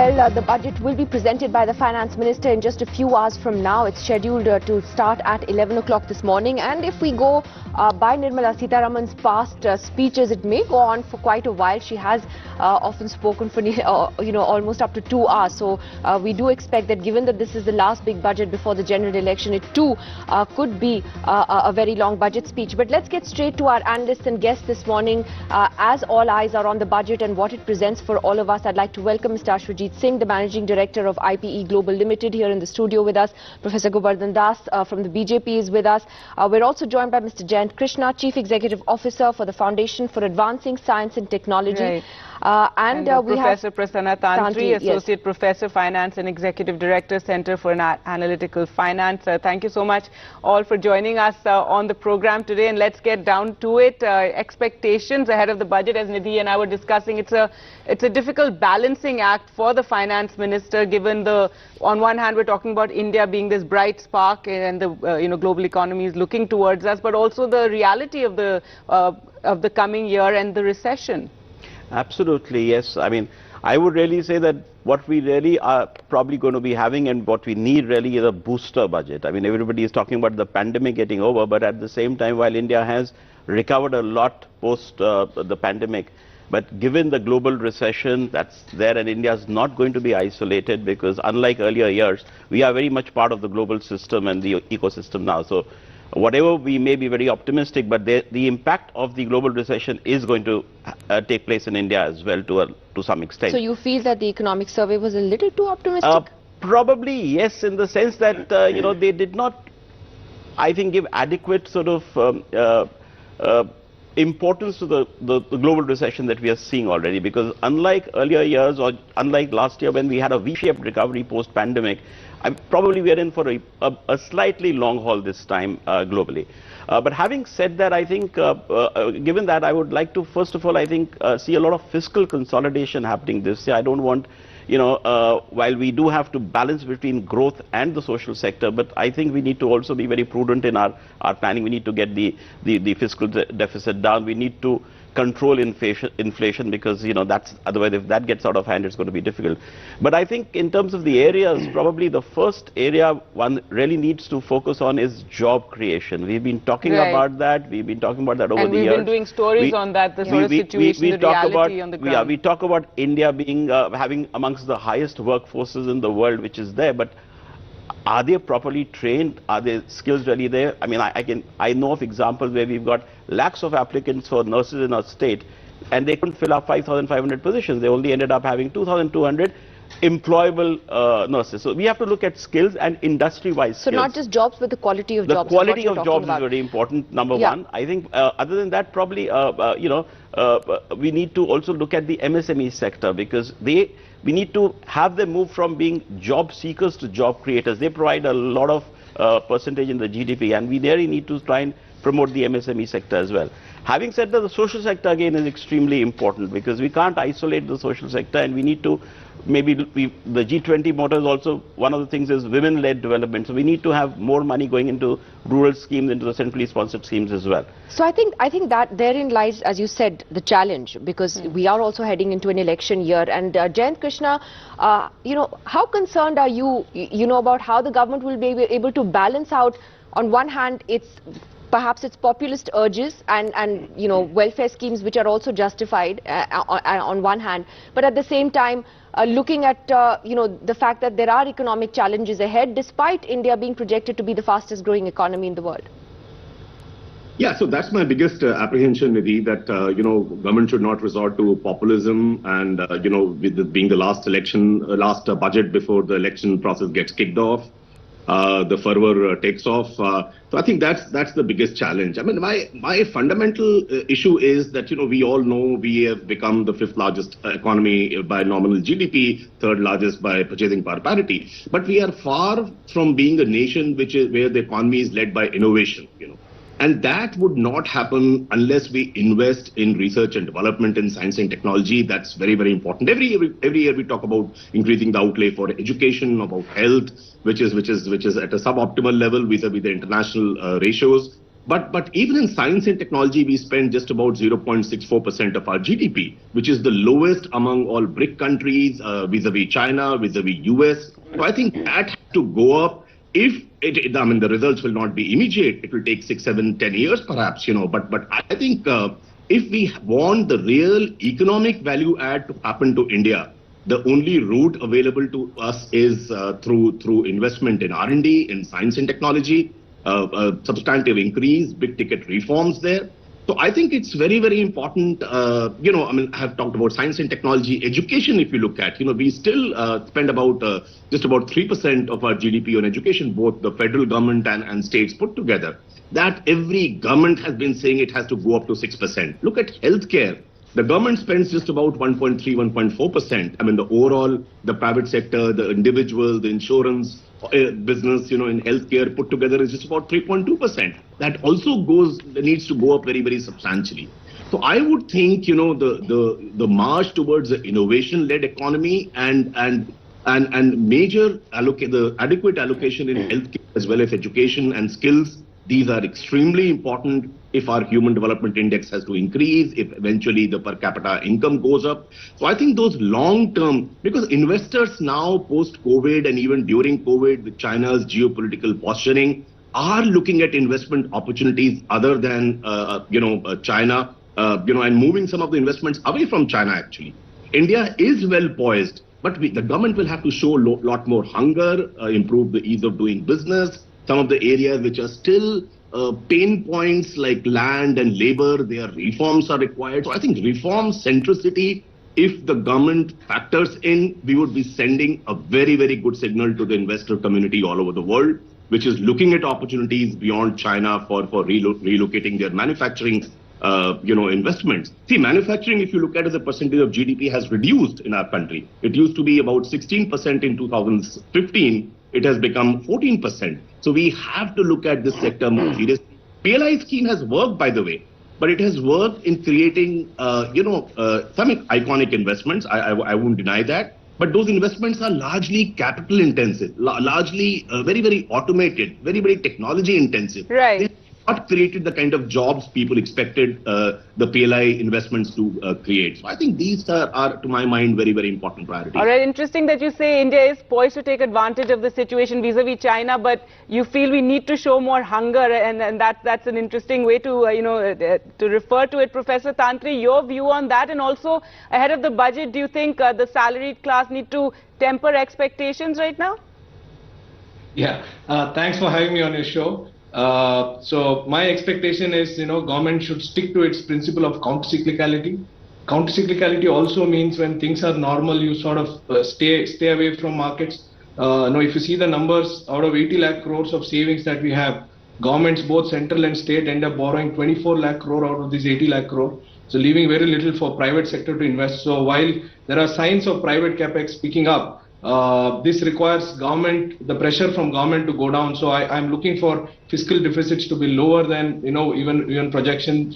Well, the budget will be presented by the Finance Minister in just a few hours from now. It's scheduled to start at 11 o'clock this morning. And if we go by Nirmala Sitharaman's past speeches, it may go on for quite a while. She has often spoken for almost up to 2 hours. So we do expect that, given that this is the last big budget before the general election, it too could be a very long budget speech. But let's get straight to our analysts and guests this morning. As all eyes are on the budget and what it presents for all of us, I'd like to welcome Mr. Ashwajit Singh, the Managing Director of IPE Global Limited, here in the studio with us. Professor Govardhan Das from the BJP is with us. We're also joined by Mr. Jayant Krishna, Chief Executive Officer for the Foundation for Advancing Science and Technology. Right. And we Professor have Prasanna Tantri, Associate yes. Professor Finance and Executive Director, Center for Analytical Finance. Thank you so much all for joining us on the program today, and let's get down to it. Expectations ahead of the budget, as Nidhi and I were discussing, it's a difficult balancing act for the Finance Minister, given on one hand we're talking about India being this bright spark and the global economy is looking towards us, but also the reality of the coming year and the recession. Absolutely, yes. I mean, I would really say that what we really are probably going to be having and what we need really is a booster budget. I mean, everybody is talking about the pandemic getting over, but at the same time, while India has recovered a lot post the pandemic, but given the global recession that's there, and India is not going to be isolated, because unlike earlier years, we are very much part of the global system and the ecosystem now. So whatever we may be very optimistic, but the impact of the global recession is going to take place in India as well to some extent. So you feel that the economic survey was a little too optimistic? Probably yes, in the sense that they did not, I think, give adequate sort of importance to the global recession that we are seeing already, because unlike earlier years or unlike last year when we had a V-shaped recovery post-pandemic, probably we are in for a slightly long haul this time globally. But having said that, I think given that, I would like to first of all, I think, see a lot of fiscal consolidation happening this year. I don't want, while we do have to balance between growth and the social sector, but I think we need to also be very prudent in our planning. We need to get the fiscal deficit down. We need to control inflation, because that's, otherwise if that gets out of hand, it's going to be difficult. But I think in terms of the areas, probably the first area one really needs to focus on is job creation. We've been talking about that. We've been talking about that over the years. And we've been doing stories on that, the sort of situation, the reality on the ground. We talk about India being having amongst the highest workforces in the world, which is there, but are they properly trained? Are their skills really there? I mean, I know of examples where we've got lakhs of applicants for nurses in our state, and they couldn't fill up 5,500 positions. They only ended up having 2,200 employable nurses. So we have to look at skills and industry-wise skills. So not just jobs, but the quality of jobs. The quality of jobs is very important, number one. I think other than that, probably, we need to also look at the MSME sector, because we need to have them move from being job seekers to job creators. They provide a lot of percentage in the GDP, and we really need to try and promote the MSME sector as well. Having said that, the social sector again is extremely important, because we can't isolate the social sector, and we need to maybe the G20 motto is also, one of the things is women-led development. So we need to have more money going into rural schemes, into the centrally sponsored schemes as well. So I think that therein lies, as you said, the challenge, because we are also heading into an election year. And Jayant Krishna, how concerned are you, about how the government will be able to balance out, on one hand, perhaps its populist urges and welfare schemes which are also justified on one hand, but at the same time looking at the fact that there are economic challenges ahead, despite India being projected to be the fastest growing economy in the world? Yeah, so that's my biggest apprehension, Nidhi, that government should not resort to populism, and with it being the last budget before the election process gets kicked off, the fervor takes off. So I think that's the biggest challenge. I mean, my fundamental issue is that we all know we have become the 5th largest economy by nominal GDP, 3rd largest by purchasing power parity, but we are far from being a nation where the economy is led by innovation. And that would not happen unless we invest in research and development in science and technology. That's very, very important. Every year we talk about increasing the outlay for education, about health, which is at a suboptimal level vis-a-vis the international ratios. But even in science and technology, we spend just about 0.64% of our GDP, which is the lowest among all BRIC countries, vis-a-vis China, vis-a-vis US. So I think that has to go up. If I mean, the results will not be immediate. It will take 6, 7, 10 years, perhaps, But I think if we want the real economic value add to happen to India, the only route available to us is through investment in R&D, in science and technology, substantive increase, big ticket reforms there. So I think it's very, very important. I mean, I have talked about science and technology, education. If you look at, we still spend about just about 3% of our GDP on education, both the federal government and states put together. That every government has been saying it has to go up to 6%. Look at healthcare. The government spends just about 1.3, 1.4%. I mean, the overall, the private sector, the individual, the insurance business, in healthcare put together is just about 3.2%. That also needs to go up very, very substantially. So I would think, the march towards the innovation-led economy and the adequate allocation in healthcare as well as education and skills, these are extremely important if our human development index has to increase, if eventually the per capita income goes up. So I think those long-term, because investors now post-COVID and even during COVID with China's geopolitical posturing are looking at investment opportunities other than, China, and moving some of the investments away from China actually. India is well poised, but the government will have to show a lot more hunger, improve the ease of doing business. Some of the areas which are still pain points like land and labor, their reforms are required. So I think reform centricity, if the government factors in, we would be sending a very, very good signal to the investor community all over the world, which is looking at opportunities beyond China for relocating their manufacturing investments. See, manufacturing, if you look at it as a percentage of GDP, has reduced in our country. It used to be about 16% in 2015. It has become 14%. So we have to look at this sector more seriously. PLI scheme has worked, by the way, but it has worked in creating, some iconic investments. I won't deny that. But those investments are largely capital intensive, largely very, very automated, very, very technology intensive. Right. They have not created the kind of jobs people expected the PLI investments to create. So I think these are, to my mind, very, very important priorities. All right, interesting that you say India is poised to take advantage of the situation vis-a-vis China, but you feel we need to show more hunger, and that's an interesting way to, to refer to it. Professor Tantri, your view on that, and also ahead of the budget, do you think the salaried class need to temper expectations right now? Yeah, thanks for having me on your show. So my expectation is, government should stick to its principle of countercyclicality. Countercyclicality also means when things are normal, you sort of stay away from markets. If you see the numbers, out of 80 lakh crores of savings that we have, governments, both central and state, end up borrowing 24 lakh crore out of these 80 lakh crore. So leaving very little for private sector to invest. So while there are signs of private capex picking up, this requires the pressure from government to go down. So I'm looking for fiscal deficits to be lower than, even projections.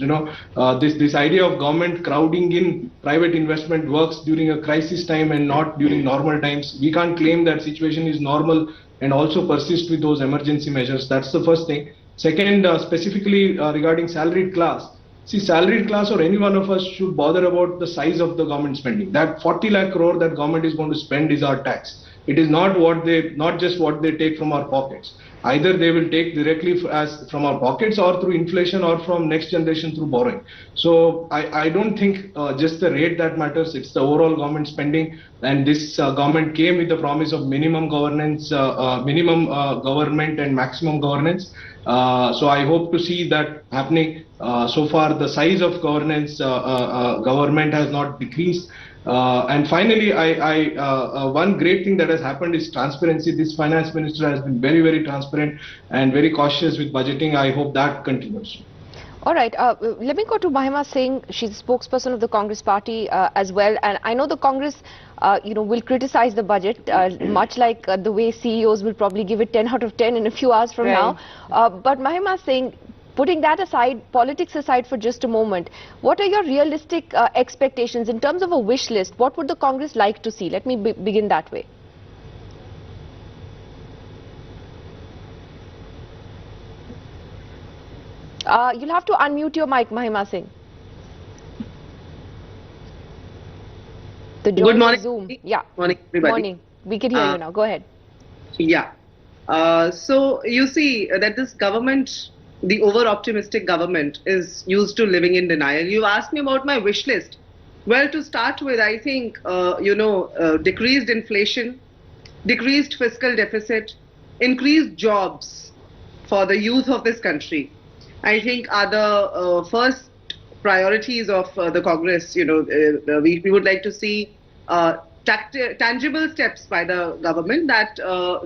This idea of government crowding in private investment works during a crisis time and not during normal times. We can't claim that situation is normal and also persist with those emergency measures. That's the first thing. Second, specifically regarding salaried class. See, salaried class or any one of us should bother about the size of the government spending. That 40 lakh crore that government is going to spend is our tax. It is not just what they take from our pockets. Either they will take directly from our pockets or through inflation or from next generation through borrowing. So I don't think just the rate that matters. It's the overall government spending. And this government came with the promise of minimum governance, minimum government and maximum governance. So I hope to see that happening. So far, the size of government has not decreased. And finally, one great thing that has happened is transparency. This finance minister has been very, very transparent and very cautious with budgeting. I hope that continues. All right, let me go to Mahima Singh. She's the spokesperson of the Congress party as well. And I know the Congress, will criticize the budget, much like the way CEOs will probably give it 10 out of 10 in a few hours from now. But Mahima Singh, putting that aside, politics aside for just a moment, what are your realistic expectations in terms of a wish list? What would the Congress like to see? Let me begin that way. You'll have to unmute your mic, Mahima Singh. The joy Good of morning. Zoom. Yeah. Morning, everybody. Morning. We can hear you now. Go ahead. Yeah. So you see that this government, the over-optimistic government, is used to living in denial. You asked me about my wish list. Well, to start with, I think, decreased inflation, decreased fiscal deficit, increased jobs for the youth of this country, I think are the first priorities of the Congress. We would like to see tangible steps by the government that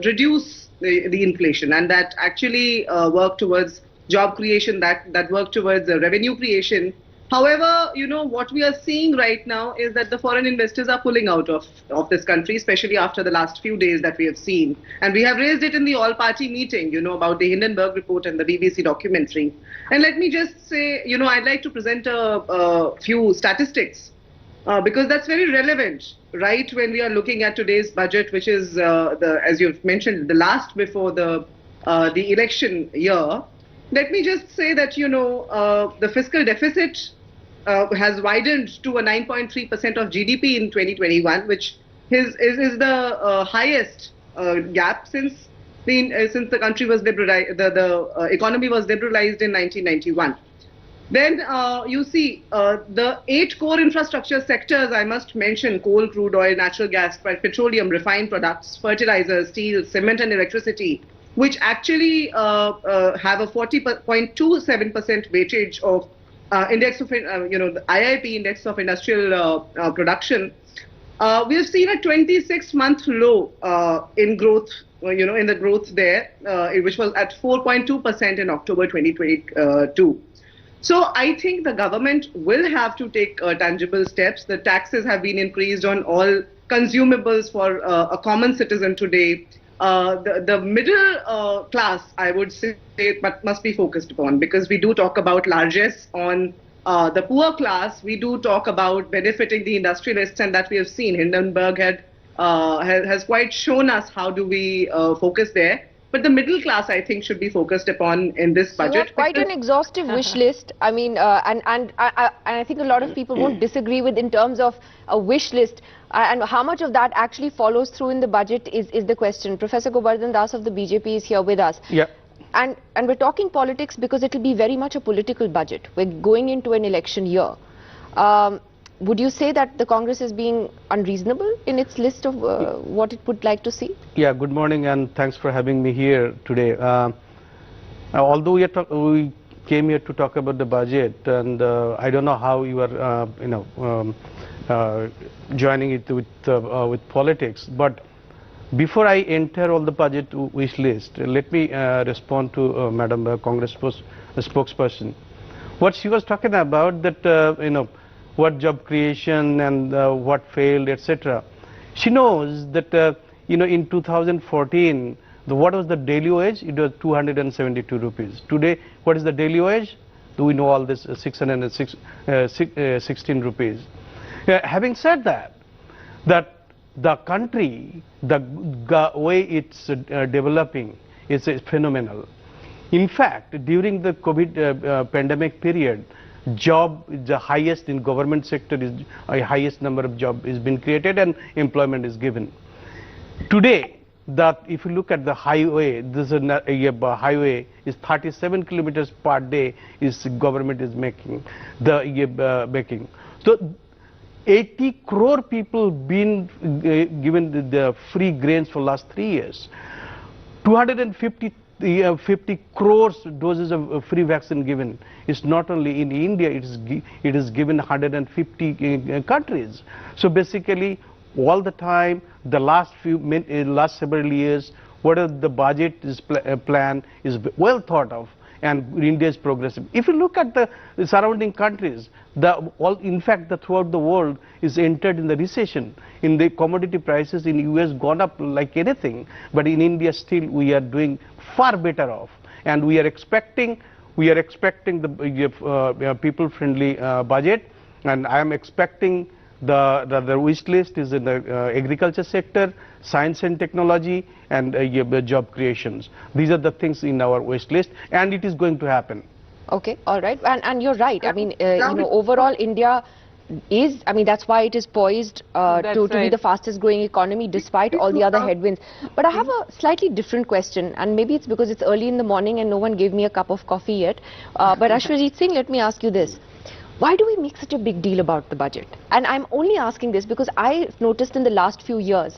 reduce the inflation and that actually work towards job creation, that work towards revenue creation. However, what we are seeing right now is that the foreign investors are pulling out of this country, especially after the last few days that we have seen. And we have raised it in the all-party meeting, about the Hindenburg report and the BBC documentary. And let me just say, I'd like to present a few statistics because that's very relevant, right, when we are looking at today's budget, which is, as you've mentioned, the last before the election year. Let me just say that, the fiscal deficit has widened to a 9.3% of GDP in 2021, which is the highest gap since the country was liberalized, the economy was liberalized in 1991. Then you see the 8 core infrastructure sectors, I must mention: coal, crude oil, natural gas, petroleum, refined products, fertilizers, steel, cement and electricity, which actually have a 40.27% weightage of index of, the IIP index of industrial production. We have seen a 26-month low in growth, in the growth there, which was at 4.2% in October 2022. So I think the government will have to take tangible steps. The taxes have been increased on all consumables for a common citizen today. The middle class, I would say, but must be focused upon, because we do talk about largesse on the poor class. We do talk about benefiting the industrialists, and that we have seen. Hindenburg has quite shown us how do we focus there. But the middle class, I think, should be focused upon in this budget. You have quite an exhaustive wish list. I mean, and I think a lot of people won't disagree with in terms of a wish list. And how much of that actually follows through in the budget is the question. Professor Gobardhan Das of the BJP is here with us. Yeah. And we're talking politics because it will be very much a political budget. We're going into an election year. Would you say that the Congress is being unreasonable in its list of what it would like to see? Yeah, good morning and thanks for having me here today. Although we came here to talk about the budget, and I don't know how you are, joining it with politics, but before I enter all the budget wish list, let me respond to Madam Congress spokesperson. What she was talking about, that what job creation and what failed, etc. She knows that in 2014, what was the daily wage? It was 272 rupees. Today, what is the daily wage? Do we know all this? 616 rupees. Having said that the country, the way it's developing is phenomenal. In fact, during the COVID pandemic period, job is the highest in government sector, is highest number of job is been created and employment is given. Today, if you look at the highway, this is a highway is 37 kilometers per day is government is making making. So 80 crore people been given the free grains for last 3 years. 250 crores doses of free vaccine given. It's not only in India, it is given 150 countries. So basically, all the time, the last several years, whatever the budget is plan is well thought of, and India is progressive. If you look at the surrounding countries, in fact, throughout the world is entered in the recession. In the commodity prices in US gone up like anything, but in India still we are doing far better off, and we are expecting the people-friendly budget, and I am expecting the wish list is in the agriculture sector, science and technology, and job creations. These are the things in our wish list, and it is going to happen. Okay, all right, and you're right. I mean, overall India is, I mean, that's why it is poised to be the fastest growing economy despite all the other headwinds. But I have a slightly different question, and maybe it's because it's early in the morning and no one gave me a cup of coffee yet. But Ashwajit Singh, let me ask you this. Why do we make such a big deal about the budget? And I'm only asking this because I've noticed in the last few years,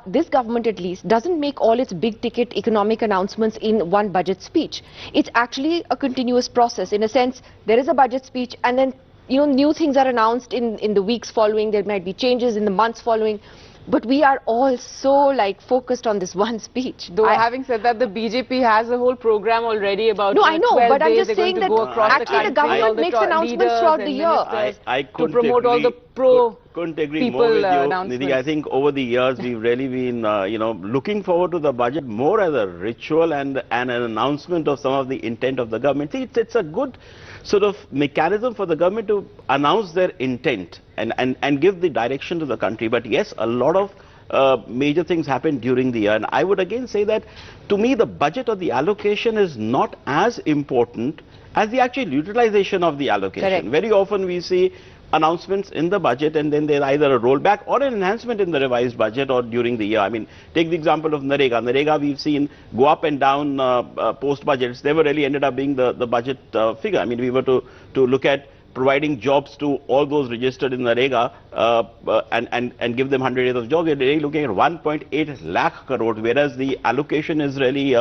this government at least doesn't make all its big ticket economic announcements in one budget speech. It's actually a continuous process. In a sense, there is a budget speech and then new things are announced in the weeks following. There might be changes in the months following. But we are all so focused on this one speech. Though having said that, the BJP has a whole program already about. No, I know, but I'm just saying that actually the government makes announcements throughout the year. I to promote all the pro. Couldn't agree more with you, Nidhi. I think over the years we've really been, looking forward to the budget more as a ritual and an announcement of some of the intent of the government. See, it's a good sort of mechanism for the government to announce their intent and give the direction to the country. But yes, a lot of major things happen during the year. And I would again say that, to me, the budget or the allocation is not as important as the actual utilization of the allocation. Correct. Very often we see announcements in the budget and then there's either a rollback or an enhancement in the revised budget or during the year. I mean, take the example of Narega. Narega we've seen go up and down post-budgets. Never really ended up being the budget figure. I mean, we were to look at providing jobs to all those registered in Narega and give them 100 days of jobs. We're really looking at 1.8 lakh crores, whereas the allocation is really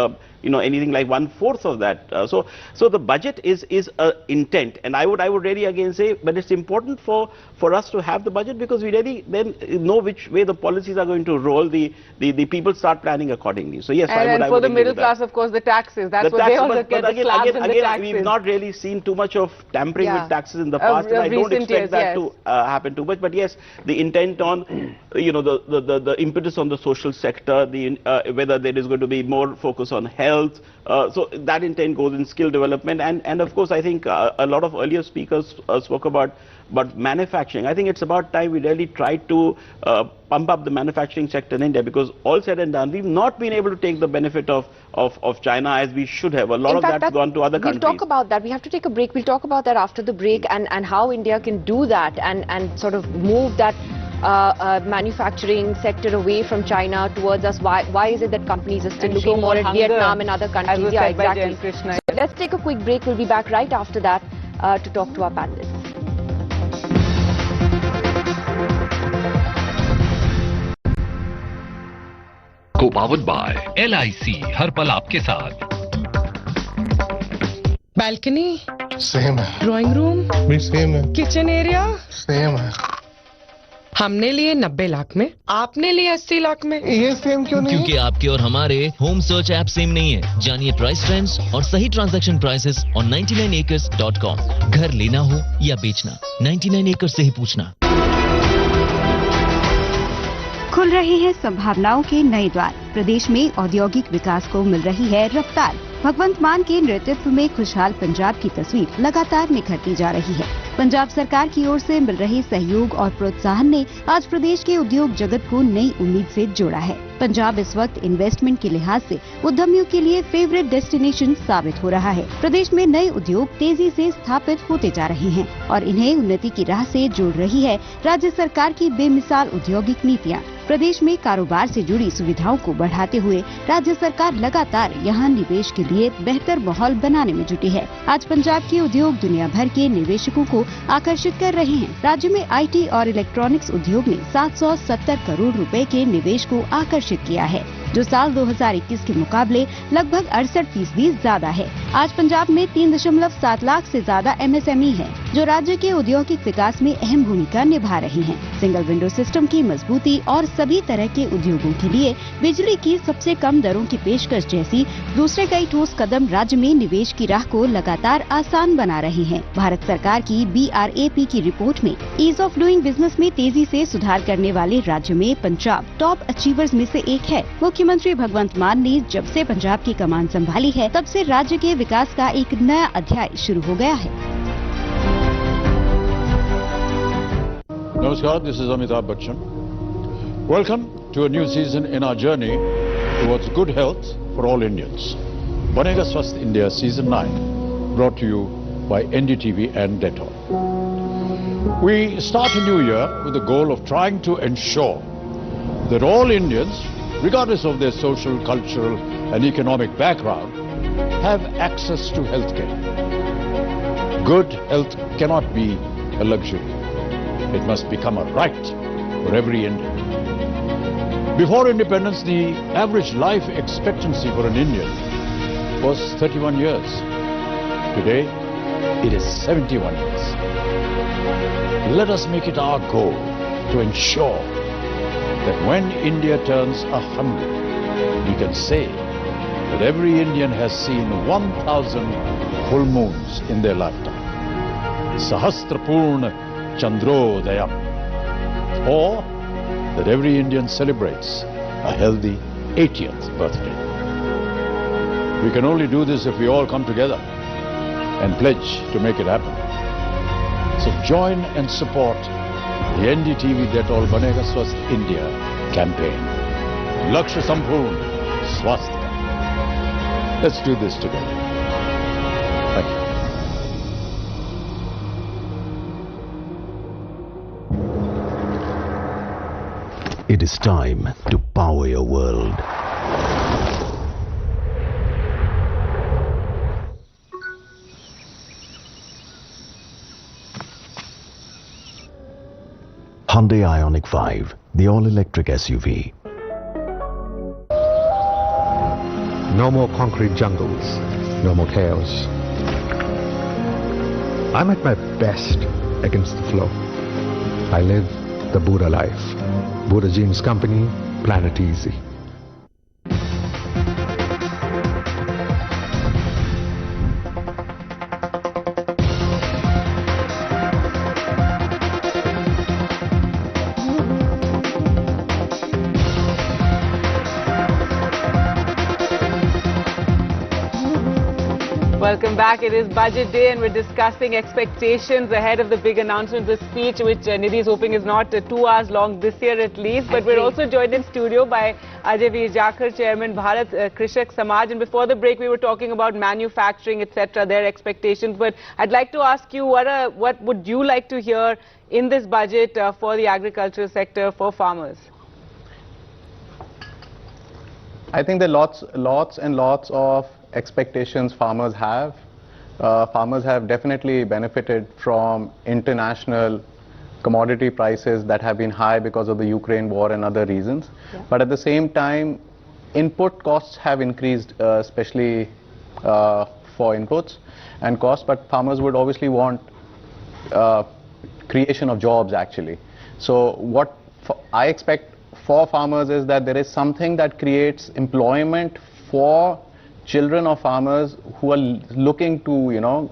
anything like 1/4 of that. So the budget is a intent, and I would really again say, but it's important for us to have the budget because we really then know which way the policies are going to roll. The people start planning accordingly. So yes, I would. And for the middle class, of course, the taxes. That's what they also get. But again, we've not really seen too much of tampering with taxes in the past, and I don't expect that to happen too much. But yes, the intent on, the impetus on the social sector, whether there is going to be more focus on health. So that intent goes in skill development, and of course I think a lot of earlier speakers spoke about manufacturing. I think it's about time we really try to pump up the manufacturing sector in India, because all said and done, we've not been able to take the benefit of China as we should have. A lot of that's gone to other countries. We'll talk about that. We have to take a break. We'll talk about that after the break and how India can do that and sort of move that manufacturing sector away from China towards us. Why is it that companies are still looking more at Vietnam and other countries? Yeah, exactly. So let's take a quick break. We'll be back right after that to talk to our panelists. को powered by LIC, हर पल आपके साथ। Balcony same है, drawing room भी same है, kitchen area same है। हमने लिए 90 लाख में, आपने लिए 80 लाख में। ये सेम क्यों नहीं? क्योंकि आपके और हमारे होम सर्च ऐप सेम नहीं है। जानिए प्राइस ट्रेंड्स और सही ट्रांजैक्शन प्राइसेस ऑन 99acres.com। घर लेना हो या बेचना, 99 acres से ही पूछना। खुल रहे हैं संभावनाओं के नए द्वार। प्रदेश में औद्योगिक विकास को मिल रही है रफ्तार। भगवंत मान के नेतृत्व में खुशहाल पंजाब की तस्वीर लगातार निखरती जा रही है। पंजाब सरकार की ओर से मिल रहे सहयोग और प्रोत्साहन ने आज प्रदेश के उद्योग जगत को नई उम्मीद से जोड़ा है। पंजाब इस वक्त इन्वेस्टमेंट के लिहाज से उद्यमियों के लिए फेवरेट डेस्टिनेशन साबित हो रहा है। प्रदेश में नए उद्योग तेजी से स्थापित होते जा रहे हैं और इन्हें उन्नति की राह से जोड़ रही है राज्य सरकार की बेमिसाल औद्योगिक नीतियाँ। प्रदेश में कारोबार से जुड़ी सुविधाओं को बढ़ाते हुए राज्य सरकार लगातार यहाँ निवेश के लिए बेहतर माहौल बनाने में जुटी है। आज पंजाब के उद्योग दुनिया भर के निवेशकों को आकर्षित कर रहे हैं। राज्य में IT और इलेक्ट्रॉनिक्स उद्योग ने 770 करोड़ रुपए के निवेश को आकर्षित किया है, जो साल 2021 के मुकाबले लगभग 68% ज्यादा है। आज पंजाब में 3.7 लाख से ज्यादा MSME है, जो राज्य के औद्योगिक विकास में अहम भूमिका निभा रही हैं। सिंगल विंडो सिस्टम की मजबूती और सभी तरह के उद्योगों के लिए बिजली की सबसे कम दरों की पेशकश जैसी दूसरे कई ठोस कदम राज्य में निवेश की राह को लगातार आसान बना रहे हैं। भारत सरकार की BRAP की रिपोर्ट में ईज ऑफ डूइंग बिजनेस में तेजी से सुधार करने वाले राज्य में पंजाब टॉप अचीवर्स में से एक है। मुख्यमंत्री भगवंत मान ने जब से पंजाब की कमान संभाली है, तब से राज्य के विकास का एक नया अध्याय शुरू हो गया है। Namaskar, this is Amitabh Bachchan. Welcome to a new season in our journey towards good health for all Indians. Banega Swasth India Season 9. brought to you by NDTV and Dettol. We start a new year with the goal of trying to ensure that all Indians, regardless of their social, cultural and economic background, have access to healthcare. Good health cannot be a luxury. It must become a right for every Indian. Before independence, the average life expectancy for an Indian was 31 years. Today, it is 71 years. Let us make it our goal to ensure that when India turns 100, we can say that every Indian has seen 1,000 full moons in their lifetime. Sahasrapurna Chandrodayam. Or that every Indian celebrates a healthy 80th birthday. We can only do this if we all come together and pledge to make it happen. So join and support the NDTV Dettol Banega Swasth India campaign. Lakshya Sampurn Swasthya. Let's do this together. Thank you. It is time to power your world. Hyundai Ioniq 5, the all-electric SUV. No more concrete jungles, no more chaos. I'm at my best against the flow. I live the Buddha life. Buddha Jeans Company, Planet Easy. Welcome back. It is budget day and we're discussing expectations ahead of the big announcement, the speech which Nidhi is hoping is not 2 hours long this year at least. But we're also joined in studio by Ajay V. Jakar, Chairman Bharat Krishak Samaj. And before the break we were talking about manufacturing, etc., their expectations. But I'd like to ask you, what would you like to hear in this budget for the agricultural sector, for farmers? I think there are lots and lots of expectations farmers have. Farmers have definitely benefited from international commodity prices that have been high because of the Ukraine war and other reasons. Yeah. But at the same time, input costs have increased, especially for inputs and costs. But farmers would obviously want creation of jobs actually. So what I expect for farmers is that there is something that creates employment for children of farmers who are looking to,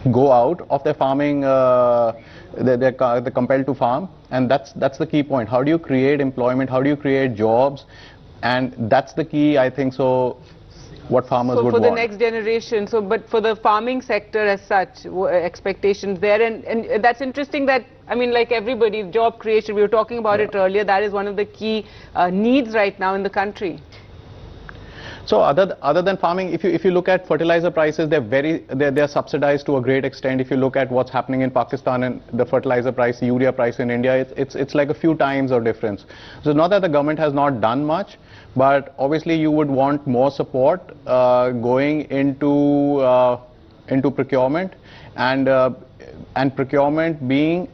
go out of their farming, they're compelled to farm, and that's the key point. How do you create employment? How do you create jobs? And that's the key, I think, so what farmers would want. For the next generation, but for the farming sector as such, expectations there, and that's interesting that, I mean, like everybody, job creation, we were talking about it earlier, that is one of the key needs right now in the country. So other than farming, if you look at fertilizer prices, they're subsidized to a great extent. If you look at what's happening in Pakistan and the fertilizer price, the urea price in India, it's like a few times of difference. So not that the government has not done much, but obviously you would want more support going into procurement, and procurement being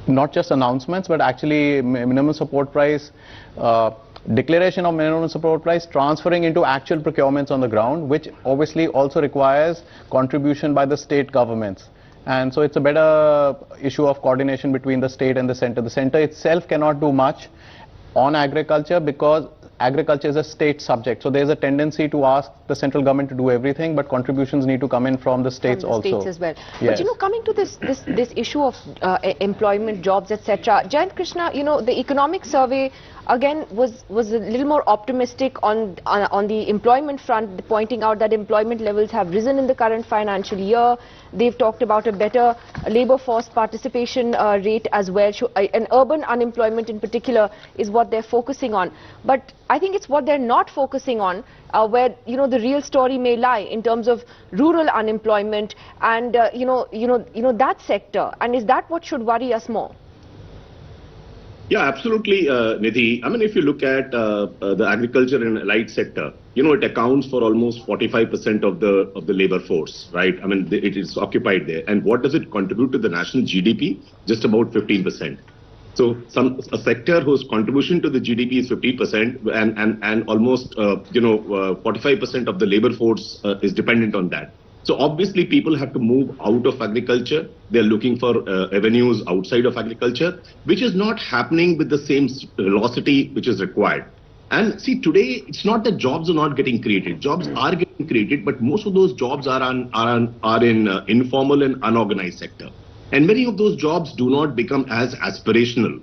not just announcements, but actually minimum support price. Declaration of minimum support price transferring into actual procurements on the ground, which obviously also requires contribution by the state governments. And so it's a better issue of coordination between the state and the center. The center itself cannot do much on agriculture because agriculture is a state subject. So there's a tendency to ask the central government to do everything, but contributions need to come in from the states also. States as well. Yes. But coming to this issue of employment, jobs, etc. Jayant Krishna, the economic survey again was a little more optimistic on the employment front, pointing out that employment levels have risen in the current financial year. They've talked about a better labour force participation rate as well, and urban unemployment in particular is what they're focusing on. But I think it's what they're not focusing on, where the real story may lie in terms of rural unemployment and that sector. And is that what should worry us more? Yeah, absolutely, Nidhi. I mean, if you look at the agriculture and allied sector, it accounts for almost 45% of the labor force, right? I mean, it is occupied there. And what does it contribute to the national GDP? Just about 15%. So a sector whose contribution to the GDP is 50% and almost 45% of the labor force is dependent on that. So obviously people have to move out of agriculture. They're looking for revenues outside of agriculture, which is not happening with the same velocity which is required. And see, today it's not that jobs are not getting created. Jobs are getting created, but most of those jobs are in informal and unorganized sector. And many of those jobs do not become as aspirational,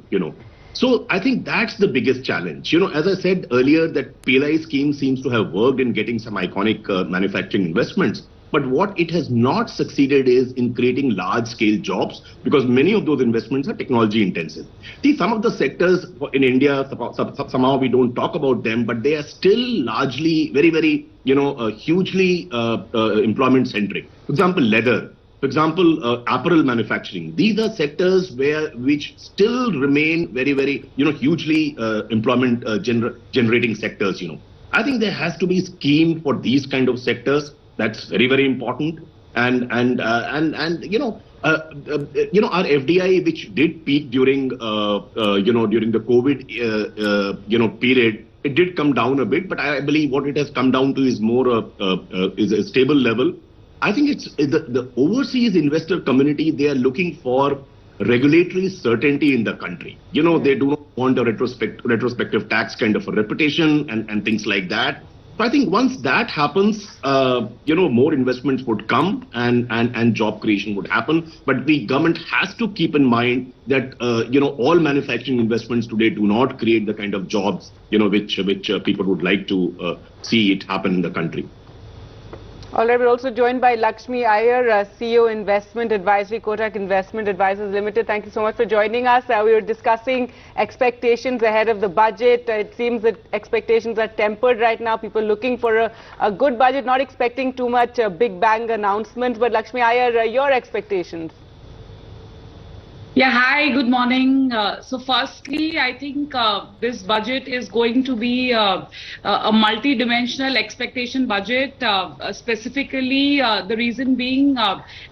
So I think that's the biggest challenge. As I said earlier, that PLI scheme seems to have worked in getting some iconic manufacturing investments. But what it has not succeeded is in creating large-scale jobs, because many of those investments are technology intensive. See, some of the sectors in India, somehow we don't talk about them, but they are still largely very, very, hugely employment centric. For example, leather. For example, apparel manufacturing. These are sectors which still remain very, very, hugely employment generating sectors. I think there has to be a scheme for these kind of sectors. That's very, very important. And our FDI, which did peak during during the COVID period, it did come down a bit. But I believe what it has come down to is more is a stable level. I think it's the overseas investor community. They are looking for regulatory certainty in the country. They do not want a retrospective tax kind of a reputation and things like that. So I think once that happens, more investments would come and job creation would happen. But the government has to keep in mind that all manufacturing investments today do not create the kind of jobs which people would like to see it happen in the country. All right, we're also joined by Lakshmi Iyer, CEO Investment Advisory, Kotak Investment Advisors Limited. Thank you so much for joining us. We were discussing expectations ahead of the budget. It seems that expectations are tempered right now. People looking for a good budget, not expecting too much big bang announcements. But Lakshmi Iyer, your expectations? Yeah, hi, good morning. So firstly, I think this budget is going to be a multi-dimensional expectation budget, specifically the reason being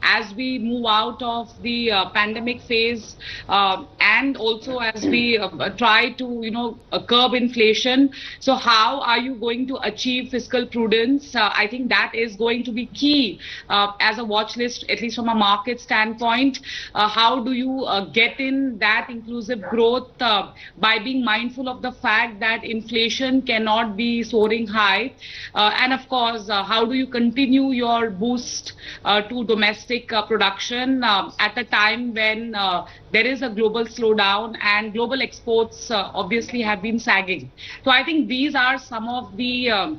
as we move out of the pandemic phase and also as we try to, curb inflation. So how are you going to achieve fiscal prudence? I think that is going to be key as a watch list, at least from a market standpoint. How do you get in that inclusive growth by being mindful of the fact that inflation cannot be soaring high, and of course how do you continue your boost to domestic production at a time when there is a global slowdown and global exports obviously have been sagging. So I think these are some of the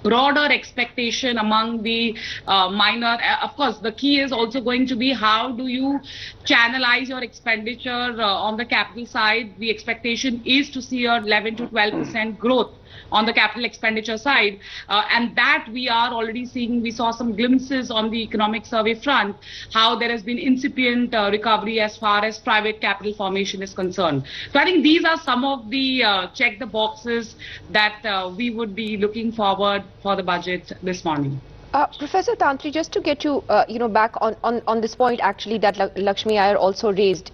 broader expectation among the minor. Of course, the key is also going to be how do you channelize your expenditure on the capital side. The expectation is to see a 11 to 12% growth on the capital expenditure side, and that we are already seeing. We saw some glimpses on the economic survey front, how there has been incipient recovery as far as private capital formation is concerned. So I think these are some of the check the boxes that we would be looking forward for the budget this morning. Professor Tantri, just to get you, back on this point actually that Lakshmi Iyer also raised,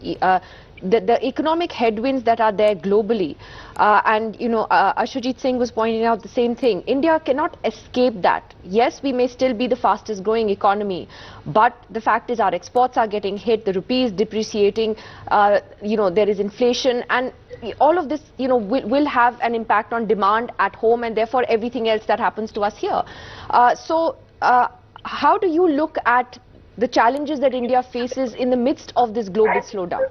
the economic headwinds that are there globally, and Ashwajit Singh was pointing out the same thing. India cannot escape that. Yes, we may still be the fastest growing economy, but the fact is our exports are getting hit, the rupee is depreciating, there is inflation, and all of this will have an impact on demand at home and therefore everything else that happens to us here. So how do you look at the challenges that India faces in the midst of this global slowdown?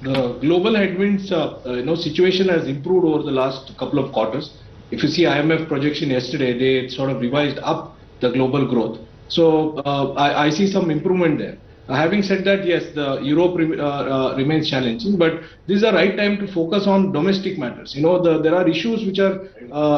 The global headwinds, situation has improved over the last couple of quarters. If you see IMF projection yesterday, they sort of revised up the global growth. So I see some improvement there. Having said that, yes, the Europe remains challenging, but this is the right time to focus on domestic matters. There are issues which are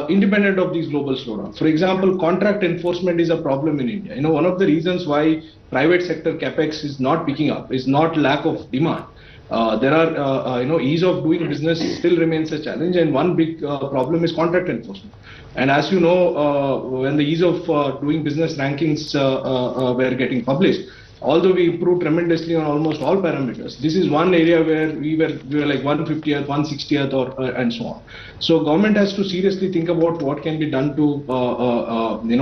independent of these global slowdowns. For example, contract enforcement is a problem in India. One of the reasons why private sector capex is not picking up is not lack of demand. There are, ease of doing business still remains a challenge, and one big problem is contract enforcement. And as you know, when the ease of doing business rankings were getting published, although we improved tremendously on almost all parameters, this is one area where we were like 150th, 160th, and so on. So government has to seriously think about what can be done to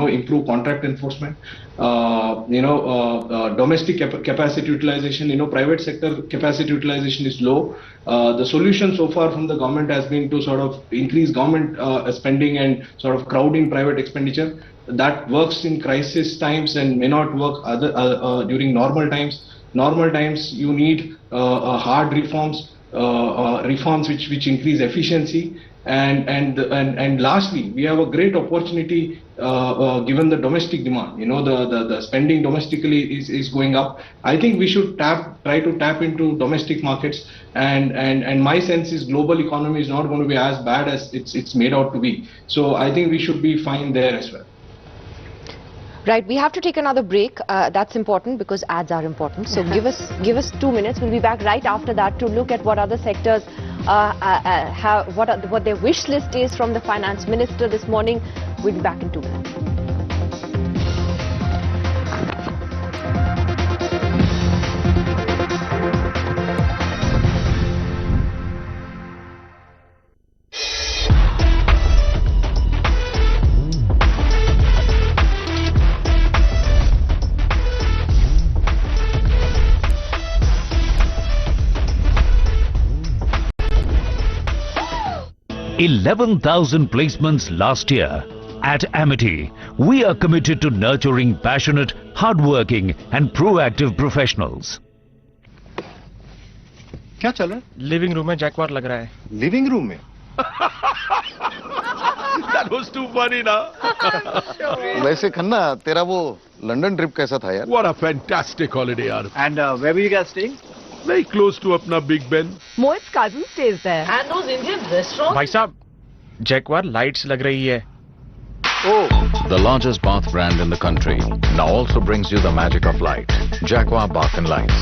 improve contract enforcement. Domestic capacity utilization. Private sector capacity utilization is low. The solution so far from the government has been to sort of increase government spending and sort of crowding private expenditure. That works in crisis times and may not work during normal times. Normal times you need hard reforms, reforms which increase efficiency. And lastly, we have a great opportunity given the domestic demand. The spending domestically is going up. I think we should try to tap into domestic markets. And my sense is global economy is not going to be as bad as it's made out to be. So I think we should be fine there as well. Right, we have to take another break. That's important because ads are important. So give us 2 minutes. We'll be back right after that to look at what other sectors have, what their wish list is from the finance minister this morning. We'll be back in 2 minutes. 11,000 placements last year. At Amity, we are committed to nurturing passionate, hardworking and proactive professionals. क्या चल रहा है? Living room में jackpot लग रहा है. Living room में? That was too funny now. वैसे खन्ना तेरा वो लंदन ट्रिप कैसा था यार? What a fantastic holiday, yaar. And where were you guys staying? Very close to apna Big Ben. Mohit's cousin stays there. And those Indian restaurants? भाई साहब, jackpot lights लग रही है. Oh, the largest bath brand in the country now also brings you the magic of light. Jacqua Bath and Lights.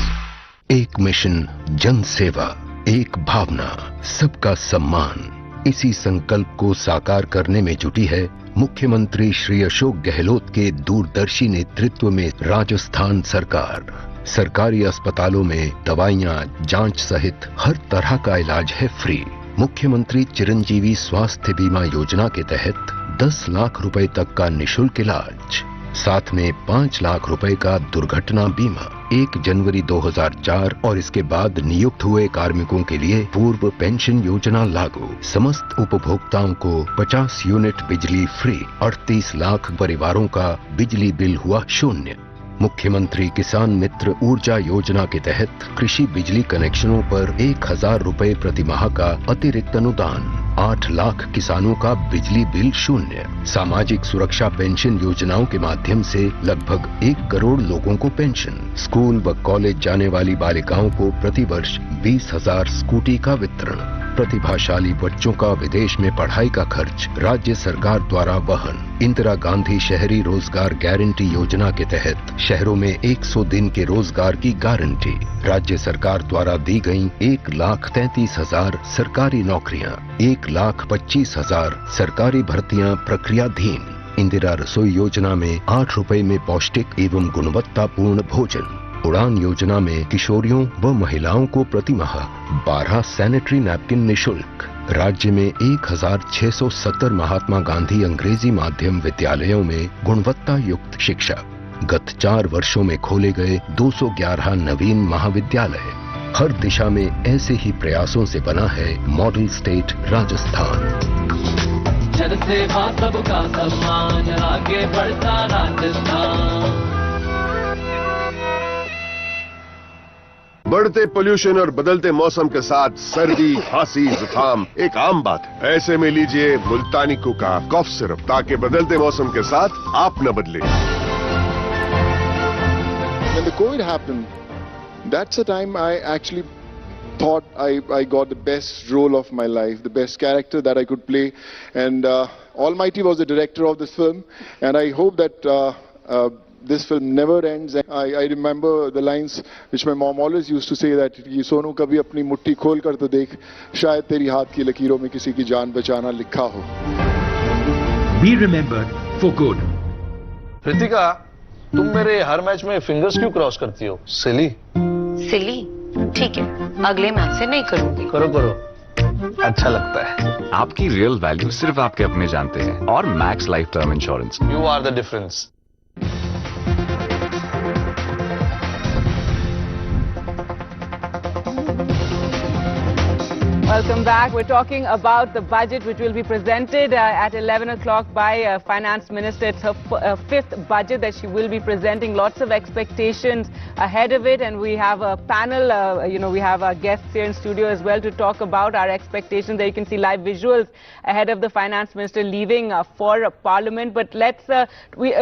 एक mission, जन सेवा, एक भावना, सबका सम्मान। इसी संकल्प को साकार करने में जुटी है मुख्यमंत्री श्री अशोक गहलोत के दूरदर्शी नेतृत्व में राजस्थान सरकार। सरकारी अस्पतालों में दवाइयां, जांच सहित हर तरह का इलाज है फ्री। मुख्यमंत्री चिरंजीवी स्वास्थ्य बीमा योजना के तहत 10 लाख रुपए तक का निशुल्क इलाज, साथ में 5 लाख रुपए का दुर्घटना बीमा। 1 जनवरी 2004 और इसके बाद नियुक्त हुए कार्मिकों के लिए पूर्व पेंशन योजना लागू। समस्त उपभोक्ताओं को 50 यूनिट बिजली फ्री। 38 लाख परिवारों का बिजली बिल हुआ शून्य। मुख्यमंत्री किसान मित्र ऊर्जा योजना के तहत कृषि बिजली कनेक्शनों पर 1000 रुपए प्रति माह का अतिरिक्त अनुदान। 8 लाख किसानों का बिजली बिल शून्य। सामाजिक सुरक्षा पेंशन योजनाओं के माध्यम से लगभग 1 करोड़ लोगों को पेंशन। स्कूल व कॉलेज जाने वाली बालिकाओं को प्रतिवर्ष 20,000 स्कूटी का वितरण। प्रतिभाशाली बच्चों का विदेश में पढ़ाई का खर्च राज्य सरकार द्वारा वहन। इंदिरा गांधी शहरी रोजगार गारंटी योजना के तहत शहरों में 100 दिन के रोजगार की गारंटी। राज्य सरकार द्वारा दी गई 1,33,000 सरकारी नौकरियां। 1,25,000 सरकारी भर्तियां प्रक्रियाधीन। इंदिरा रसोई योजना में 8 रुपए में पौष्टिक एवं गुणवत्तापूर्ण भोजन। उड़ान योजना में किशोरियों व महिलाओं को प्रति माह 12 सैनिटरी नैपकिन निशुल्क। राज्य में 1,670 महात्मा गांधी अंग्रेजी माध्यम विद्यालयों में गुणवत्ता युक्त शिक्षा। गत 4 वर्षों में खोले गए 211 नवीन महाविद्यालय। हर दिशा में ऐसे ही प्रयासों से बना है मॉडल स्टेट राजस्थान। जनसेवा सबका सम्मान, आगे बढ़ता राजस्थान। बढ़ते पोल्यूशन और बदलते मौसम के साथ सर्दी, खांसी, जुकाम एक आम बात है। ऐसे में लीजिए मुल्तानी कुका कफ सिरप, ताकि बदलते मौसम के साथ आप न बदले। When the COVID happened, That's the time I actually thought I got the best role of my life, the best character that I could play. And Almighty was the director of this film, and I hope that this film never ends. I remember the lines which my mom always used to say, that ये सोनू कभी अपनी मुट्ठी खोल कर तो देख, शायद तेरी हाथ की लकीरों में किसी की जान बचाना लिखा हो. Be remembered for good. Ritika, तुम मेरे हर मैच में फिंगर्स क्यों क्रॉस करती हो? सिली. सिली? ठीक है, अगले मैच से नहीं करूंगी. करो करो, अच्छा लगता है. आपकी रियल वैल्यू सिर्फ आपके अपने जानते हैं. और Max Life term insurance. You are the difference. Welcome back. We're talking about the budget which will be presented at 11 o'clock by Finance Minister. It's her fifth budget that she will be presenting. Lots of expectations ahead of it, and we have a panel, we have our guests here in studio as well to talk about our expectations. There you can see live visuals ahead of the Finance Minister leaving for Parliament. But let's,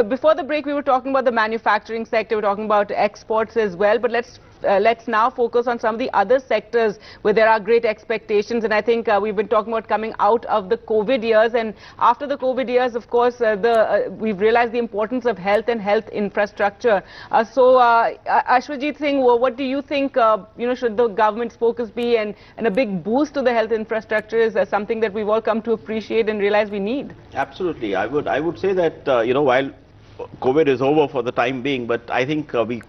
before the break we were talking about the manufacturing sector, we're talking about exports as well, but let's now focus on some of the other sectors where there are great expectations. And I think we've been talking about coming out of the COVID years, and after the COVID years, of course, we've realized the importance of health and health infrastructure. Ashwajit Singh, what do you think, should the government's focus be, and a big boost to the health infrastructure is something that we've all come to appreciate and realize we need? Absolutely. I would say that, while COVID is over for the time being, but I think we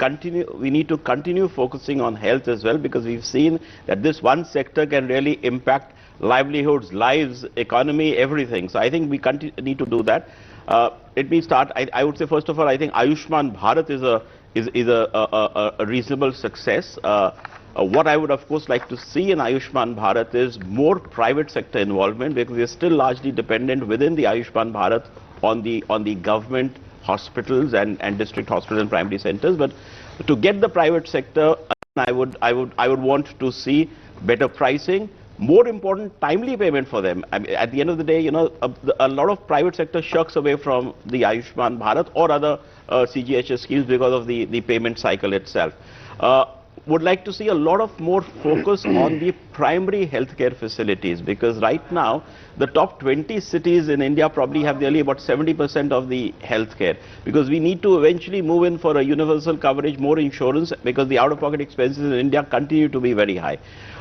need to continue focusing on health as well, because we've seen that this one sector can really impact livelihoods, lives, economy, everything. So I think we need to do that. Let me start. I would say, first of all, I think Ayushman Bharat is a reasonable success. What I would of course like to see in Ayushman Bharat is more private sector involvement, because we are still largely dependent within the Ayushman Bharat on the government hospitals and district hospitals and primary centers. But to get the private sector, I would want to see better pricing, more important, timely payment for them. I mean, at the end of the day, a lot of private sector shirks away from the Ayushman Bharat or other CGHS schemes because of the payment cycle itself. Would like to see a lot of more focus on the primary healthcare facilities, because right now the top 20 cities in India probably have nearly about 70% of the healthcare, because we need to eventually move in for a universal coverage, more insurance, because the out-of-pocket expenses in India continue to be very high.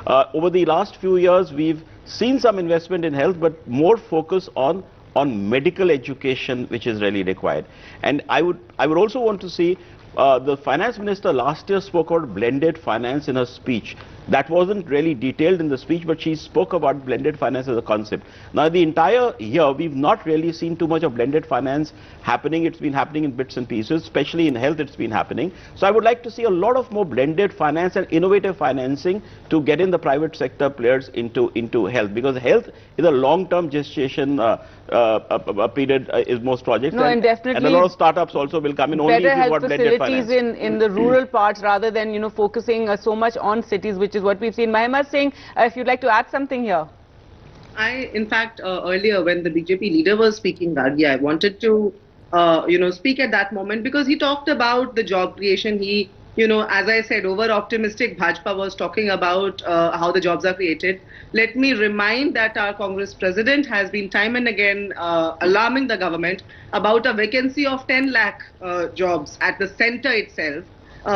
Over the last few years we've seen some investment in health, but more focus on medical education, which is really required. And I would also want to see the finance minister last year spoke about blended finance in her speech. That wasn't really detailed in the speech, but she spoke about blended finance as a concept. Now, the entire year, we've not really seen too much of blended finance happening. It's been happening in bits and pieces, especially in health it's been happening. So I would like to see a lot of more blended finance and innovative financing to get in the private sector players into health, because health is a long-term gestation period is most projects. No, and definitely. And a lot of startups also will come in only if you've got blended finance. Better health facilities in the rural parts rather than, focusing so much on cities, which is what we've seen. Mahima Singh, if you'd like to add something here. In fact, earlier when the BJP leader was speaking, Gargi, I wanted to, speak at that moment, because he talked about the job creation. He, as I said, over-optimistic Bhajpa was talking about how the jobs are created. Let me remind that our Congress president has been time and again alarming the government about a vacancy of 10 lakh jobs at the center itself,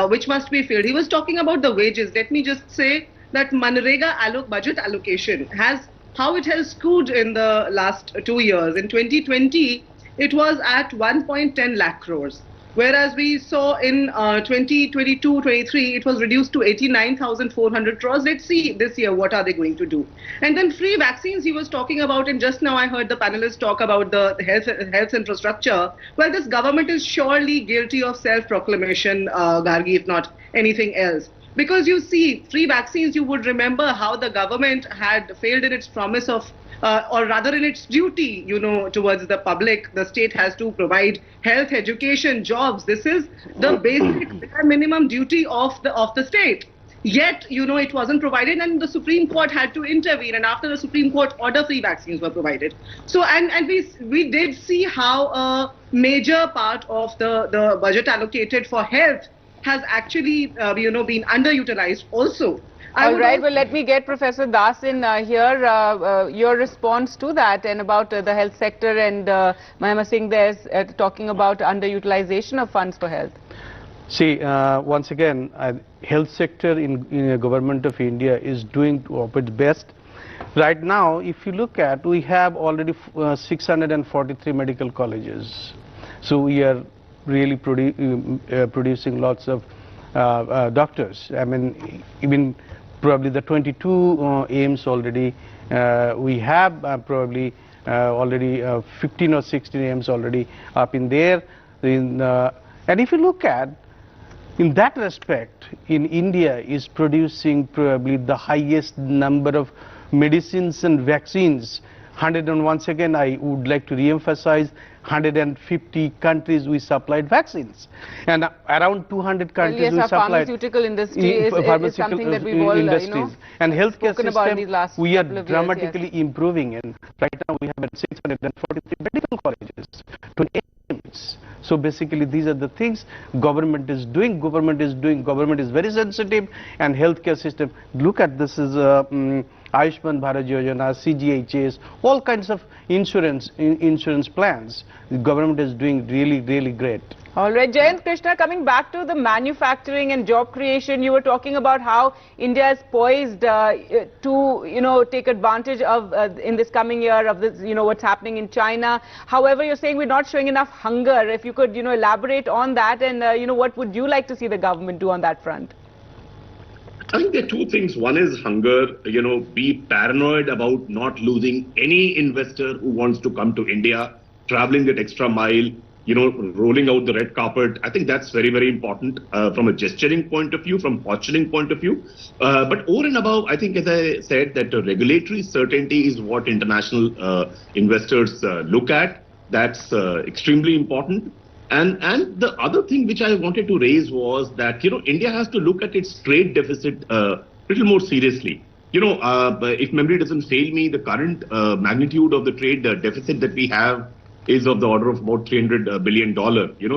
which must be filled. He was talking about the wages. Let me just say that Manrega budget allocation how it has screwed in the last 2 years. In 2020, it was at 1.10 lakh crores. Whereas we saw in 2022-23, it was reduced to 89,400 crores. Let's see this year, what are they going to do? And then free vaccines he was talking about, and just now I heard the panelists talk about the health infrastructure. Well, this government is surely guilty of self-proclamation, Gargi, if not anything else. Because you see, free vaccines, you would remember how the government had failed in its promise of or rather in its duty, towards the public. The state has to provide health, education, jobs. This is the basic minimum duty of the state. Yet, it wasn't provided, and the Supreme Court had to intervene. And after the Supreme Court order, free vaccines were provided. So, and we did see how a major part of the budget allocated for health has actually, been underutilized also. All right, well, let me get Professor Das in here. Your response to that and about the health sector, and Mahima Singh there's talking about underutilization of funds for health. See, once again, health sector in the government of India is doing of its best. Right now, if you look at, we have already 643 medical colleges. So we are really producing lots of doctors. I mean, even probably the 22 AIMS already, we have probably already 15 or 16 AIMS already up in there. And if you look at, in that respect, in India is producing probably the highest number of medicines and vaccines. And once again, I would like to re-emphasize, 150 countries we supplied vaccines, and around 200 countries yes, we our supplied. Pharmaceutical industry is something that we've all, and healthcare system, we are dramatically improving. And right now we have 643 medical colleges, 20 AIMS. So basically, these are the things government is doing. Government is very sensitive, and healthcare system. Look at this is Ayushman Bharat Yojana, CGHS, all kinds of insurance plans. The government is doing really great. All right, Jayant Krishna, coming back to the manufacturing and job creation, you were talking about how India is poised to, take advantage of in this coming year of this, what's happening in China. However, you're saying we're not showing enough hunger. If you could, elaborate on that, and what would you like to see the government do on that front? I think there are two things. One is hunger, be paranoid about not losing any investor who wants to come to India, traveling that extra mile, rolling out the red carpet. I think that's very important from a gesturing point of view, from posturing point of view. But over and above, I think, as I said, that regulatory certainty is what international investors look at. That's extremely important. And the other thing which I wanted to raise was that, India has to look at its trade deficit a little more seriously. If memory doesn't fail me, the current magnitude of the trade deficit that we have is of the order of about $300 billion,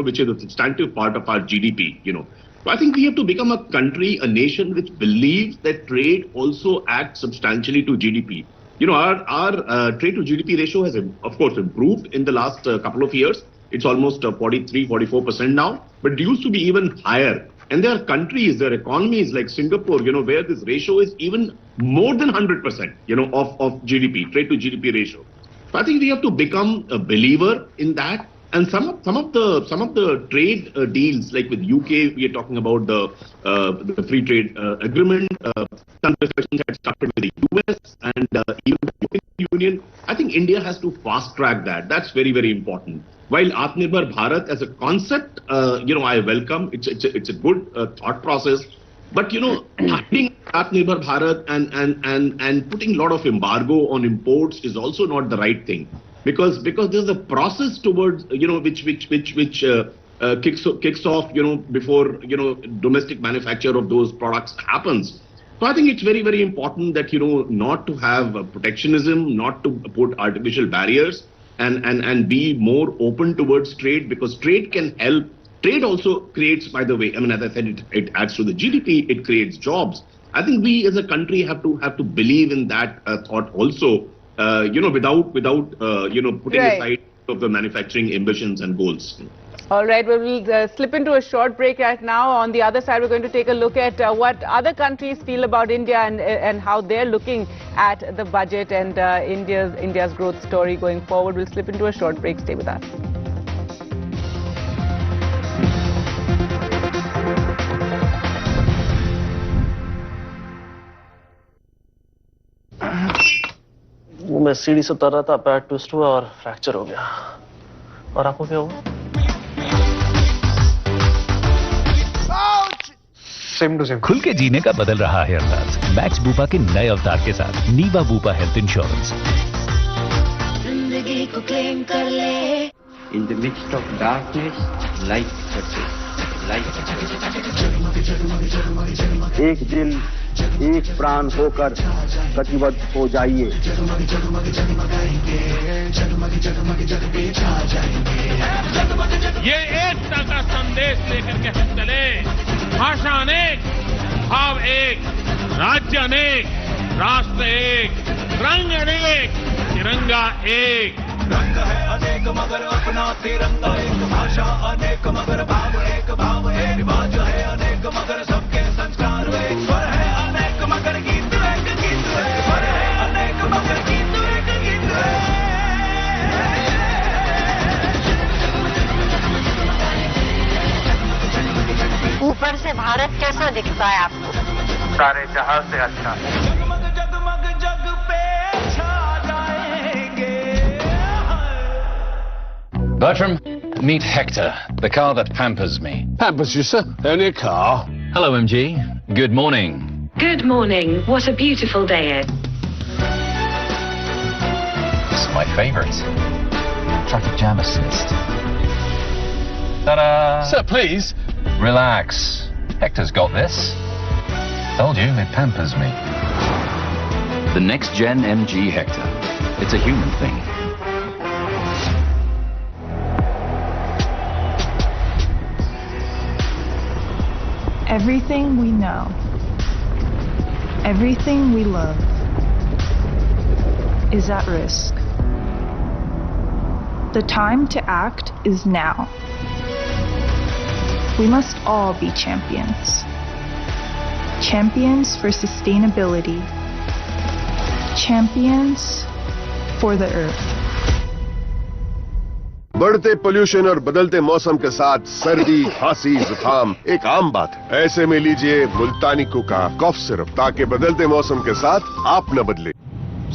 which is a substantive part of our GDP, So I think we have to become a country, a nation which believes that trade also adds substantially to GDP. Our trade to GDP ratio has, of course, improved in the last couple of years. It's almost 43-44% now, but it used to be even higher. And there are countries, there are economies like Singapore, where this ratio is even more than 100%, of GDP, trade to GDP ratio. So I think we have to become a believer in that. And some of the trade deals, like with UK, we are talking about the free trade agreement. Some discussions had started with the US and even the European Union. I think India has to fast track that. That's very important. While Atmanirbhar Bharat as a concept, I welcome. It's a good thought process. But hiding Atmanirbhar Bharat and putting a lot of embargo on imports is also not the right thing, because there's a process towards which kicks off before domestic manufacture of those products happens. So I think it's very important that not to have protectionism, not to put artificial barriers, and be more open towards trade, because trade can help. Trade also creates, by the way, I mean, as I said, it adds to the GDP, it creates jobs. I think we as a country have to believe in that thought also, without putting aside of the manufacturing ambitions and goals. All right, well, we'll slip into a short break right now. On the other side, we're going to take a look at what other countries feel about India and how they're looking at the budget and India's growth story going forward. We'll slip into a short break. Stay with us. वो मैं सीढ़ी से उतर रहा था, पैर twist हुआ और फ्रैक्चर हो गया। और आपको क्या हुआ? Same to same. खुल के जीने का बदल रहा है अंदाज मैक्स बूपा के नए अवतार के साथ नीवा बूपा हेल्थ इंश्योरेंस। जिंदगी को क्लेम कर ले। In the midst of darkness, light surfaces. एक दिल एक प्राण होकर कटिबद्ध हो जाइए। ये एकता का संदेश लेकर के हम चले। भाषा अनेक, भाव एक, राज्य अनेक, राष्ट्र एक, रंग अनेक, तिरंगा एक। रंग है अनेक मगर अपना तिरंगा एक, भाषा अनेक मगर भाव एक रिवाज है अनेक मगर सबके संस्कार एक, स्वर है अनेक मगर गीत एक स्वर है अनेक मगर गीत एक ऊपर से भारत कैसा दिखता है आपको? सारे जहां से अच्छा। जगमग जगमग जग पे छा जाएंगे। Bertram, meet Hector, the car that pampers me. Pampers you, sir? Only a car. Hello, MG. Good morning. Good morning. What a beautiful day. This is my favorite. Traffic jam assist. Ta-da! Sir, please. Relax. Hector's got this. Told you, it pampers me. The next gen MG Hector. It's a human thing. Everything we know, everything we love is at risk. The time to act is now. We must all be champions. Champions for sustainability. Champions for the earth. बढ़ते pollution और बदलते मौसम के साथ सर्दी, खांसी, जुकाम एक आम बात है। ऐसे में लीजिए मुल्तानी कुका कॉफ सिरप, ताकि बदलते मौसम के साथ आप न बदले।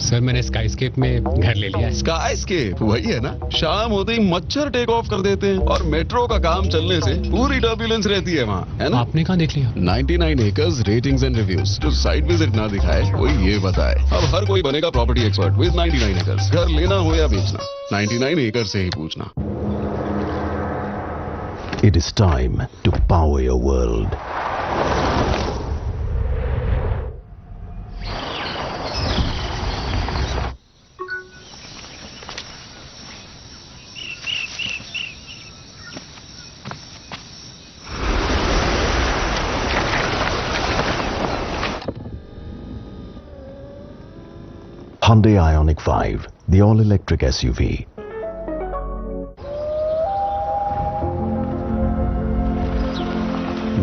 सर, मैंने स्काईस्केप में घर ले लिया है। स्काईस्केप वही है ना, शाम होते ही मच्छर टेक ऑफ कर देते हैं और मेट्रो का काम चलने से पूरी टर्ब्यूलेंस रहती है वहाँ, है ना? आपने कहाँ देख लिया? 99 एकर्स रेटिंग्स एंड रिव्यूज। जो साइट विजिट ना दिखाए कोई ये बताए। अब हर कोई बनेगा प्रॉपर्टी एक्सपर्ट विद 99 एकर्स। घर लेना हो या बेचना, 99 एकर्स से ही पूछना। It is time to power your world. Hyundai Ioniq 5, the all-electric SUV.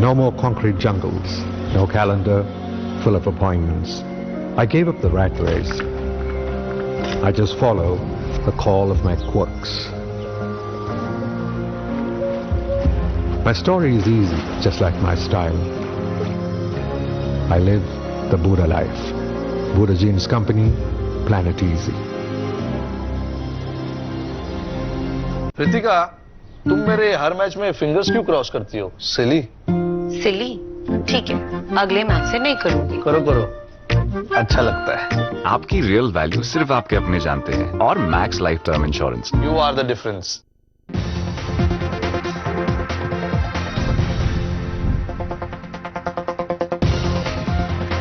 No more concrete jungles, no calendar full of appointments. I gave up the rat race. I just follow the call of my quirks. My story is easy, just like my style. I live the Buddha life. Buddha Jeans Company, Planet Easy. Ritika, तुम मेरे हर match में fingers क्यों cross करती हो? सिली। सिली? ठीक है, अगले match से नहीं करूंगी। करो करो, अच्छा लगता है। आपकी रियल वैल्यू सिर्फ आपके अपने जानते हैं, और Max Life term insurance. You are the difference.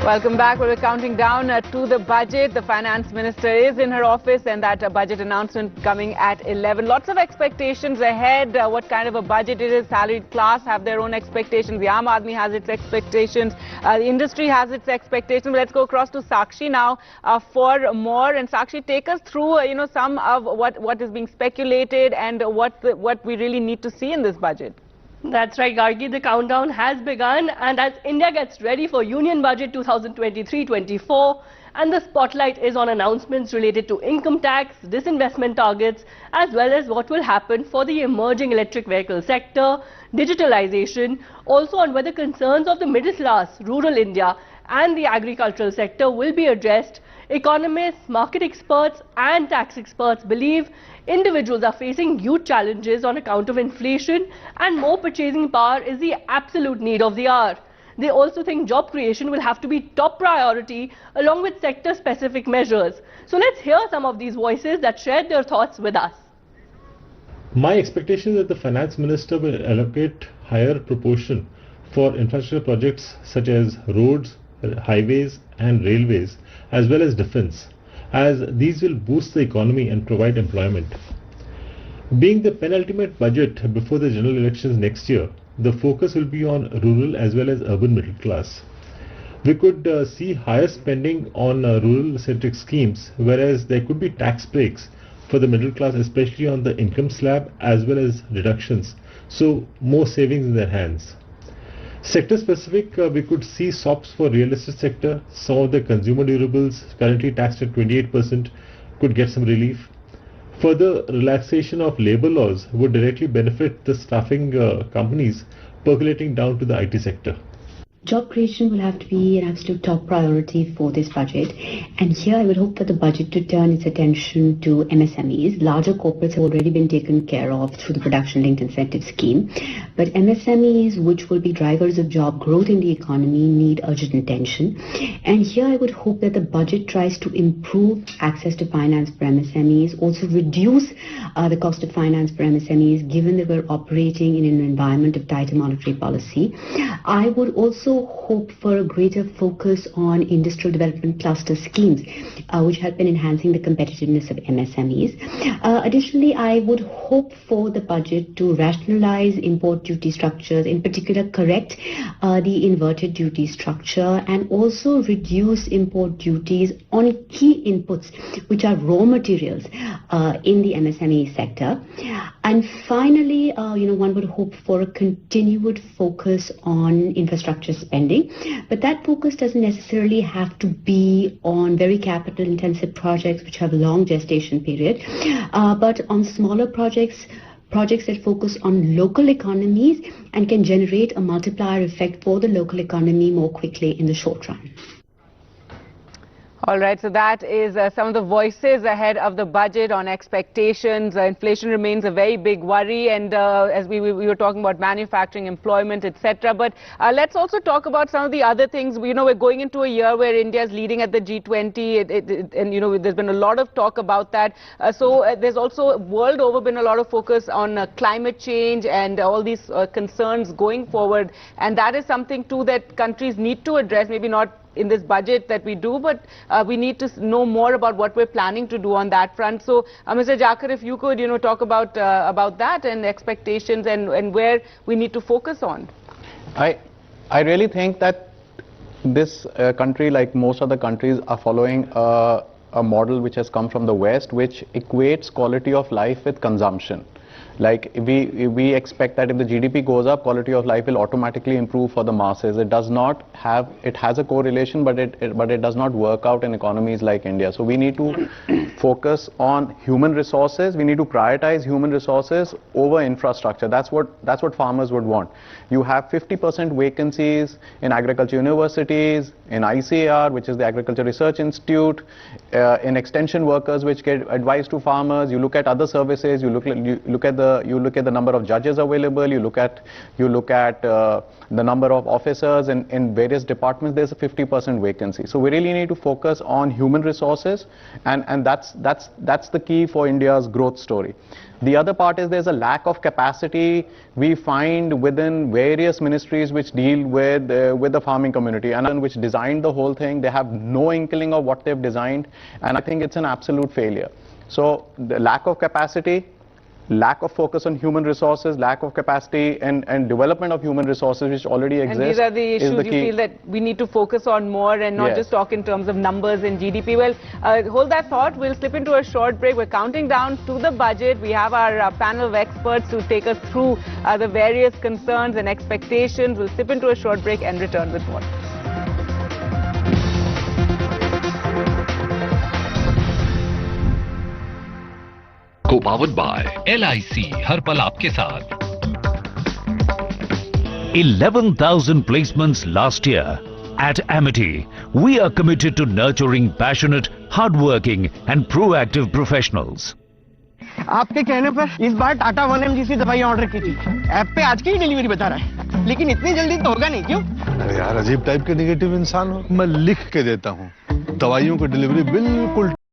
Welcome back. We're counting down to the budget. The finance minister is in her office, and that budget announcement coming at 11. Lots of expectations ahead. What kind of a budget it is? Salaried class have their own expectations. The Aam Aadmi has its expectations. The industry has its expectations. Let's go across to Sakshi now for more. And Sakshi, take us through, some of what is being speculated and what we really need to see in this budget. That's right, Gargi. The countdown has begun, and as India gets ready for Union Budget 2023-24, and the spotlight is on announcements related to income tax, disinvestment targets, as well as what will happen for the emerging electric vehicle sector, digitalization, also on whether concerns of the middle class, rural India, and the agricultural sector will be addressed. Economists, market experts, and tax experts believe individuals are facing huge challenges on account of inflation, and more purchasing power is the absolute need of the hour. They also think job creation will have to be top priority along with sector-specific measures. So let's hear some of these voices that shared their thoughts with us. My expectation is that the finance minister will allocate higher proportion for infrastructure projects such as roads, highways and railways, as well as defence, as these will boost the economy and provide employment. Being the penultimate budget before the general elections next year, the focus will be on rural as well as urban middle class. We could see higher spending on rural-centric schemes, whereas there could be tax breaks for the middle class, especially on the income slab, as well as deductions, so more savings in their hands. Sector specific, we could see SOPs for real estate sector. Some of the consumer durables currently taxed at 28% could get some relief. Further relaxation of labor laws would directly benefit the staffing companies, percolating down to the IT sector. Job creation will have to be an absolute top priority for this budget, and here I would hope for the budget to turn its attention to MSMEs. Larger corporates have already been taken care of through the production-linked incentive scheme, but MSMEs, which will be drivers of job growth in the economy, need urgent attention. And here I would hope that the budget tries to improve access to finance for MSMEs, also reduce the cost of finance for MSMEs, given that we're operating in an environment of tighter monetary policy. I would also hope for a greater focus on industrial development cluster schemes, which help in enhancing the competitiveness of MSMEs. Additionally, I would hope for the budget to rationalize import duty structures, in particular correct the inverted duty structure, and also reduce import duties on key inputs, which are raw materials in the MSME sector. And finally, one would hope for a continued focus on infrastructure spending, but that focus doesn't necessarily have to be on very capital intensive projects which have a long gestation period, but on smaller projects that focus on local economies and can generate a multiplier effect for the local economy more quickly in the short run. All right, so that is some of the voices ahead of the budget on expectations. Inflation remains a very big worry, and as we were talking about manufacturing, employment, etc. But let's also talk about some of the other things. We're going into a year where India is leading at the G20, and there's been a lot of talk about that. So there's also world over been a lot of focus on climate change and all these concerns going forward, and that is something too that countries need to address. Maybe not in this budget that we do, but we need to know more about what we're planning to do on that front. So, Mr. Jakar, if you could, talk about that and expectations and where we need to focus on. I really think that this country, like most other countries, are following a model which has come from the West, which equates quality of life with consumption. Like we expect that if the GDP goes up, quality of life will automatically improve for the masses. It does not have, it has a correlation, but it does not work out in economies like India. So we need to focus on human resources. We need to prioritize human resources over infrastructure. That's what farmers would want. You have 50% vacancies in agriculture universities, in ICAR, which is the Agriculture Research Institute, in extension workers which get advice to farmers. You look at other services. You look at the number of judges available. You look at the number of officers in various departments. There's a 50% vacancy. So we really need to focus on human resources, and that's the key for India's growth story. The other part is there's a lack of capacity we find within various ministries which deal with the farming community, and which designed the whole thing. They have no inkling of what they've designed, and I think it's an absolute failure. So the lack of capacity, lack of focus on human resources, lack of capacity and development of human resources which already exist. And these are the issues you feel that we need to focus on more and not just talk in terms of numbers and GDP. Well, hold that thought. We'll slip into a short break. We're counting down to the budget. We have our panel of experts to take us through the various concerns and expectations. We'll slip into a short break and return with more. Co-powered by LIC, हर पल आपके साथ. 11,000 placements last year. At Amity, we are committed to nurturing passionate, hardworking and proactive professionals. आपके कहने पर इस बार Tata 1mg से दवाई order की थी. ऐप पे आज की ही डिलीवरी बता रहा है, लेकिन इतनी जल्दी तो होगा नहीं, क्यों? अरे यार, अजीब टाइप के नेगेटिव इंसान हो. मैं लिख के देता हूँ, दवाइयों की डिलीवरी बिल्कुल